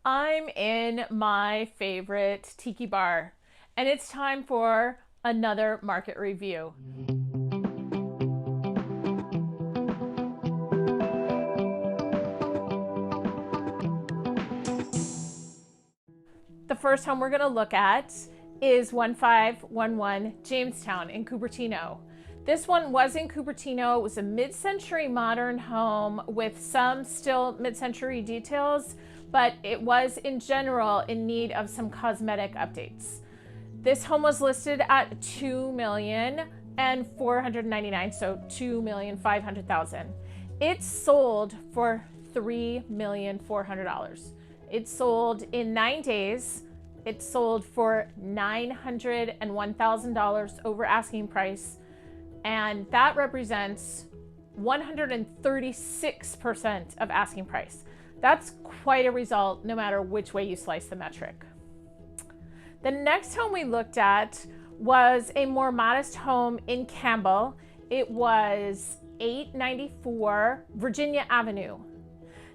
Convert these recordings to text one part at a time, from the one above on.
I'm in my favorite tiki bar, and it's time for another market review. The first home we're going to look at is 1511 Jamestown in Cupertino. This one was in Cupertino. It was a mid-century modern home with some still mid-century details, but it was in general in need of some cosmetic updates. This home was listed at $2,499,000, so $2,500,000. It sold for $3,400,000. It sold in 9 days. It sold for $901,000 over asking price, and that represents 136% of asking price. That's quite a result no matter which way you slice the metric. The next home we looked at was a more modest home in Campbell. It was 894 Virginia Avenue.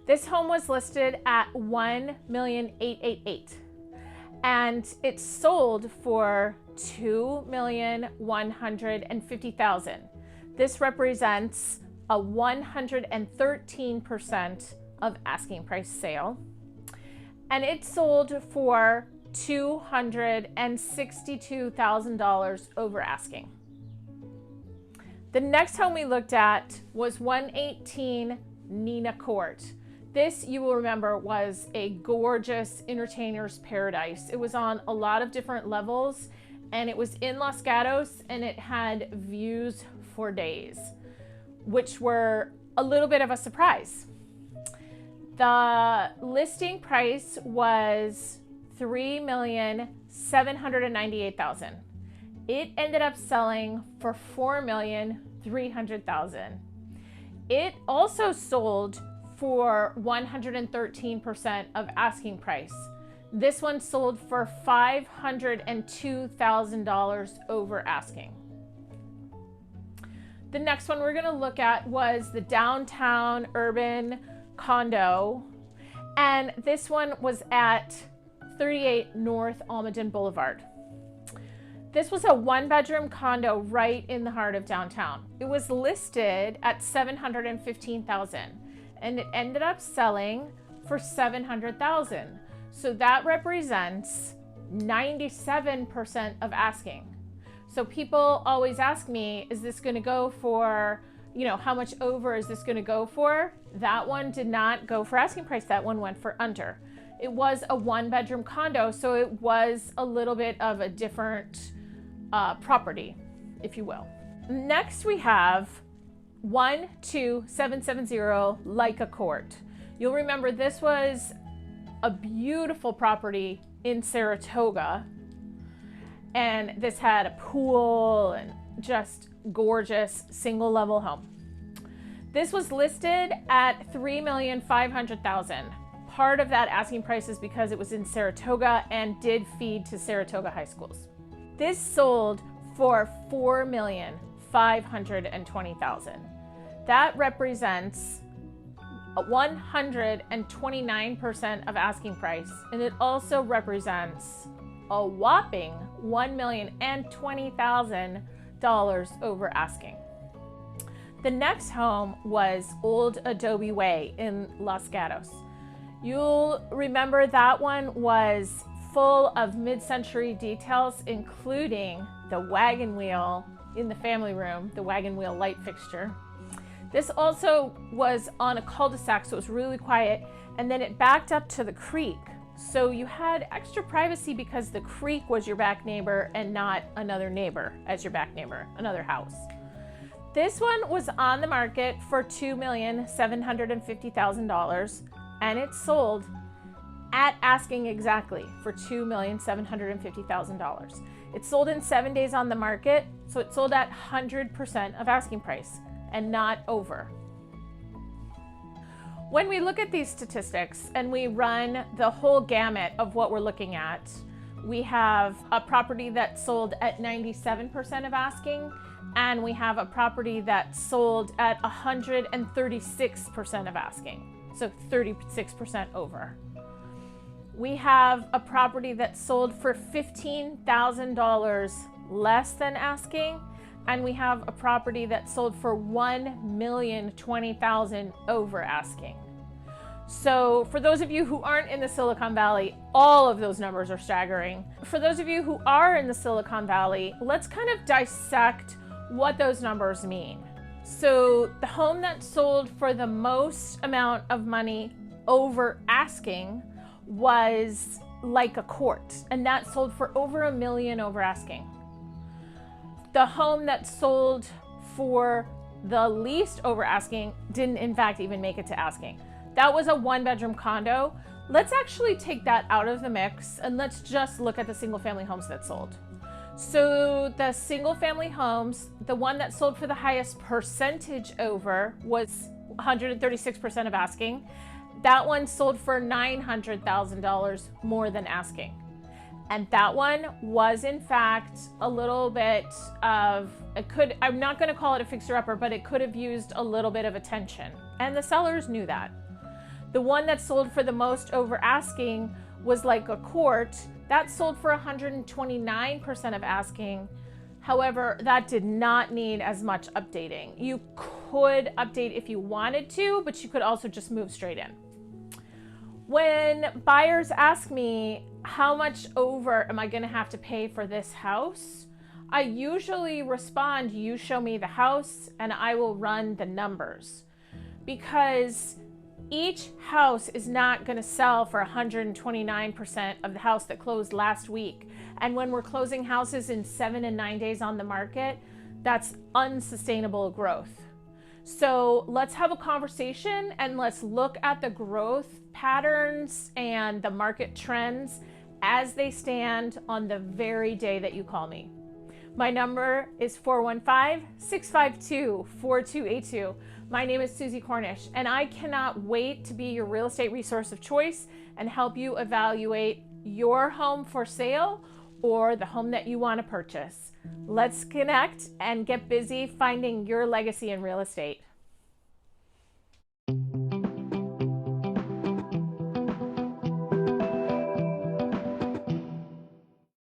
This home was listed at $1,888,000 and it sold for $2,150,000. This represents a 113% of asking price sale, and it sold for $262,000 over asking. The next home we looked at was 118 Lika Ct. This, you will remember, was a gorgeous entertainer's paradise. It was on a lot of different levels, and it was in Los Gatos, and it had views for days, which were a little bit of a surprise. The listing price was $3,798,000. It ended up selling for $4,300,000. It also sold for 113% of asking price. This one sold for $502,000 over asking. The next one we're gonna look at was the downtown urban condo, and this one was at 38 North Almaden Boulevard. This was a one-bedroom condo right in the heart of downtown. It was listed at $715,000. and it ended up selling for $700,000. So that represents 97% of asking. So people always ask me, is this gonna go for, how much over is this gonna go for? That one did not go for asking price. That one went for under. It was a one-bedroom condo, so it was a little bit of a different property, if you will. Next we have 12770 Lika Ct. You'll remember this was a beautiful property in Saratoga, and this had a pool and just gorgeous single level home. This was listed at $3,500,000. Part of that asking price is because it was in Saratoga and did feed to Saratoga high schools. This sold for $4,520,000. That represents 129% of asking price, and it also represents a whopping $1,020,000 over asking. The next home was Old Adobe Way in Los Gatos. You'll remember that one was full of mid-century details, including the wagon wheel in the family room, the wagon wheel light fixture. This also was on a cul-de-sac, so it was really quiet, and then it backed up to the creek. So you had extra privacy because the creek was your back neighbor and not another neighbor as your back neighbor, another house. This one was on the market for $2,750,000, and it sold at asking exactly for $2,750,000. It sold in 7 days on the market, so it sold at 100% of asking price and not over. When we look at these statistics and we run the whole gamut of what we're looking at, we have a property that sold at 97% of asking, and we have a property that sold at 136% of asking, so 36% over. We have a property that sold for $15,000 less than asking, and we have a property that sold for $1,020,000 over asking. So for those of you who aren't in the Silicon Valley, all of those numbers are staggering. For those of you who are in the Silicon Valley, let's kind of dissect what those numbers mean. So the home that sold for the most amount of money over asking was Lika Ct, and that sold for over $1 million over asking. The home that sold for the least over asking didn't in fact even make it to asking. That was a 1-bedroom condo. Let's actually take that out of the mix and let's just look at the single family homes that sold. So the single family homes, the one that sold for the highest percentage over was 136% of asking. That one sold for $900,000 more than asking. And that one was in fact a little bit of, I'm not gonna call it a fixer-upper, but it could have used a little bit of attention. And the sellers knew that. The one that sold for the most over asking was Lika Ct. That sold for 129% of asking. However, that did not need as much updating. You could update if you wanted to, but you could also just move straight in. When buyers ask me, how much over am I gonna have to pay for this house? I usually respond, you show me the house and I will run the numbers. Because each house is not going to sell for 129% of the house that closed last week. And when we're closing houses in 7 and 9 days on the market, that's unsustainable growth. So let's have a conversation and let's look at the growth patterns and the market trends as they stand on the very day that you call me. My number is 415-652-4282. My name is Susie Cornish, and I cannot wait to be your real estate resource of choice and help you evaluate your home for sale or the home that you want to purchase. Let's connect and get busy finding your legacy in real estate.